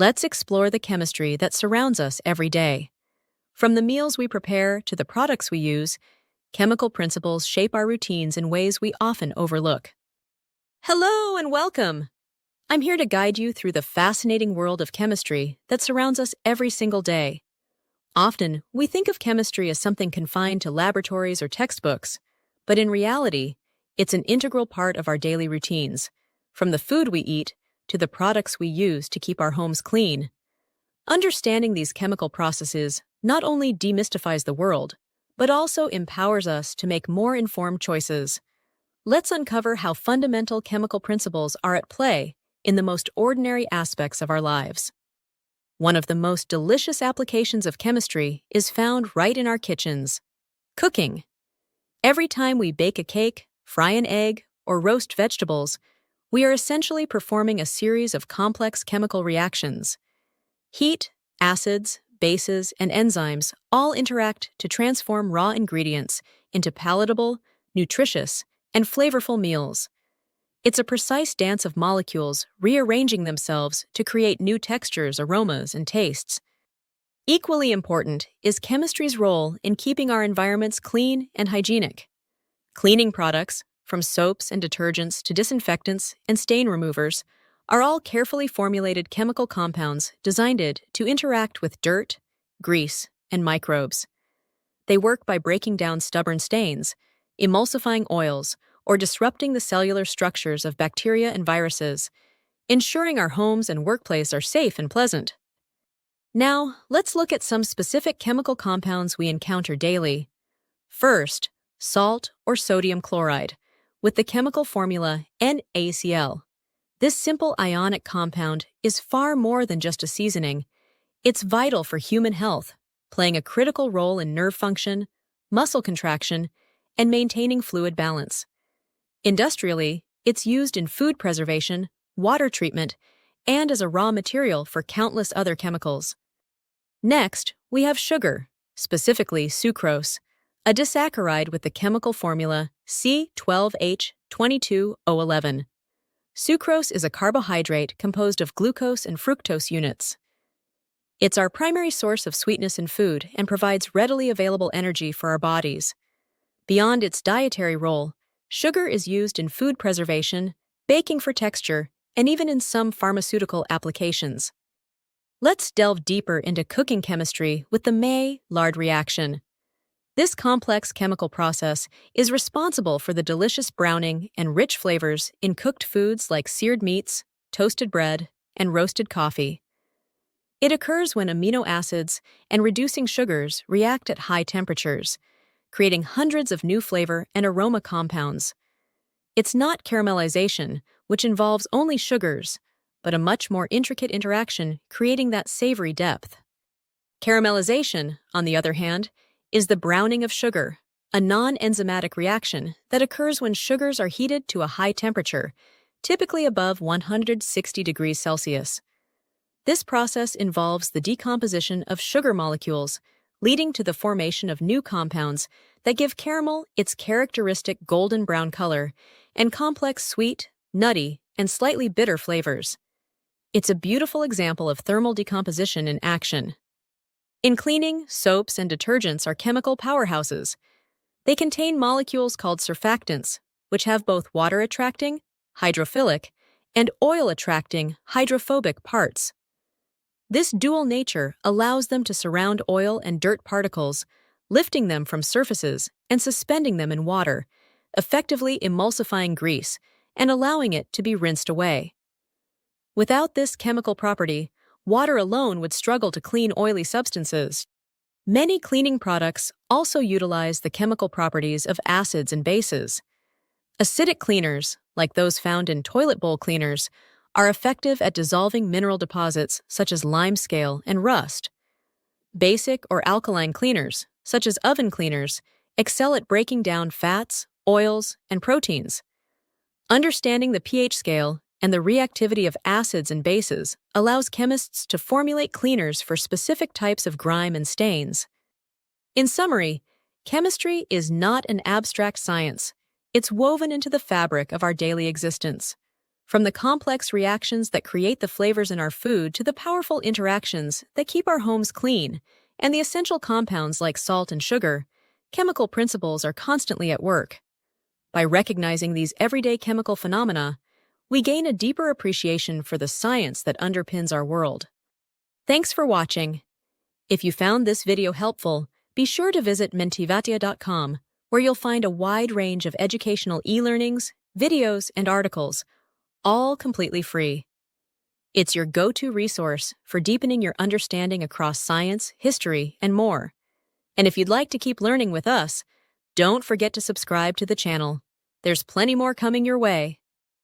Let's explore the chemistry that surrounds us every day. From the meals we prepare to the products we use, chemical principles shape our routines in ways we often overlook. Hello and welcome! I'm here to guide you through the fascinating world of chemistry that surrounds us every single day. Often, we think of chemistry as something confined to laboratories or textbooks, but in reality, it's an integral part of our daily routines, from the food we eat to the products we use to keep our homes clean. Understanding these chemical processes not only demystifies the world, but also empowers us to make more informed choices. Let's uncover how fundamental chemical principles are at play in the most ordinary aspects of our lives. One of the most delicious applications of chemistry is found right in our kitchens: cooking. Every time we bake a cake, fry an egg, or roast vegetables, we are essentially performing a series of complex chemical reactions. Heat, acids, bases, and enzymes all interact to transform raw ingredients into palatable, nutritious, and flavorful meals. It's a precise dance of molecules rearranging themselves to create new textures, aromas, and tastes. Equally important is chemistry's role in keeping our environments clean and hygienic. Cleaning products, from soaps and detergents to disinfectants and stain removers, are all carefully formulated chemical compounds designed to interact with dirt, grease, and microbes. They work by breaking down stubborn stains, emulsifying oils, or disrupting the cellular structures of bacteria and viruses, ensuring our homes and workplace are safe and pleasant. Now, let's look at some specific chemical compounds we encounter daily. First, salt or sodium chloride, with the chemical formula NaCl. This simple ionic compound is far more than just a seasoning. It's vital for human health, playing a critical role in nerve function, muscle contraction, and maintaining fluid balance. Industrially, it's used in food preservation, water treatment, and as a raw material for countless other chemicals. Next, we have sugar, specifically sucrose, a disaccharide with the chemical formula C12H22O11. Sucrose is a carbohydrate composed of glucose and fructose units. It's our primary source of sweetness in food and provides readily available energy for our bodies. Beyond its dietary role, sugar is used in food preservation, baking for texture, and even in some pharmaceutical applications. Let's delve deeper into cooking chemistry with the Maillard reaction. This complex chemical process is responsible for the delicious browning and rich flavors in cooked foods like seared meats, toasted bread, and roasted coffee. It occurs when amino acids and reducing sugars react at high temperatures, creating hundreds of new flavor and aroma compounds. It's not caramelization, which involves only sugars, but a much more intricate interaction creating that savory depth. Caramelization, on the other hand, is the browning of sugar, a non-enzymatic reaction that occurs when sugars are heated to a high temperature, typically above 160 degrees Celsius. This process involves the decomposition of sugar molecules, leading to the formation of new compounds that give caramel its characteristic golden brown color and complex sweet, nutty, and slightly bitter flavors. It's a beautiful example of thermal decomposition in action. In cleaning, soaps and detergents are chemical powerhouses. They contain molecules called surfactants, which have both water-attracting, hydrophilic, and oil-attracting, hydrophobic parts. This dual nature allows them to surround oil and dirt particles, lifting them from surfaces and suspending them in water, effectively emulsifying grease and allowing it to be rinsed away. Without this chemical property, water alone would struggle to clean oily substances. Many cleaning products also utilize the chemical properties of acids and bases. Acidic cleaners, like those found in toilet bowl cleaners, are effective at dissolving mineral deposits such as limescale and rust. Basic or alkaline cleaners, such as oven cleaners, excel at breaking down fats, oils, and proteins. Understanding the pH scale and the reactivity of acids and bases allows chemists to formulate cleaners for specific types of grime and stains. In summary, chemistry is not an abstract science. It's woven into the fabric of our daily existence. From the complex reactions that create the flavors in our food to the powerful interactions that keep our homes clean and the essential compounds like salt and sugar, chemical principles are constantly at work. By recognizing these everyday chemical phenomena, we gain a deeper appreciation for the science that underpins our world. Thanks for watching. If you found this video helpful, be sure to visit mentivatia.com, where you'll find a wide range of educational e-learnings, videos, and articles, all completely free. It's your go-to resource for deepening your understanding across science, history, and more. And if you'd like to keep learning with us, don't forget to subscribe to the channel. There's plenty more coming your way.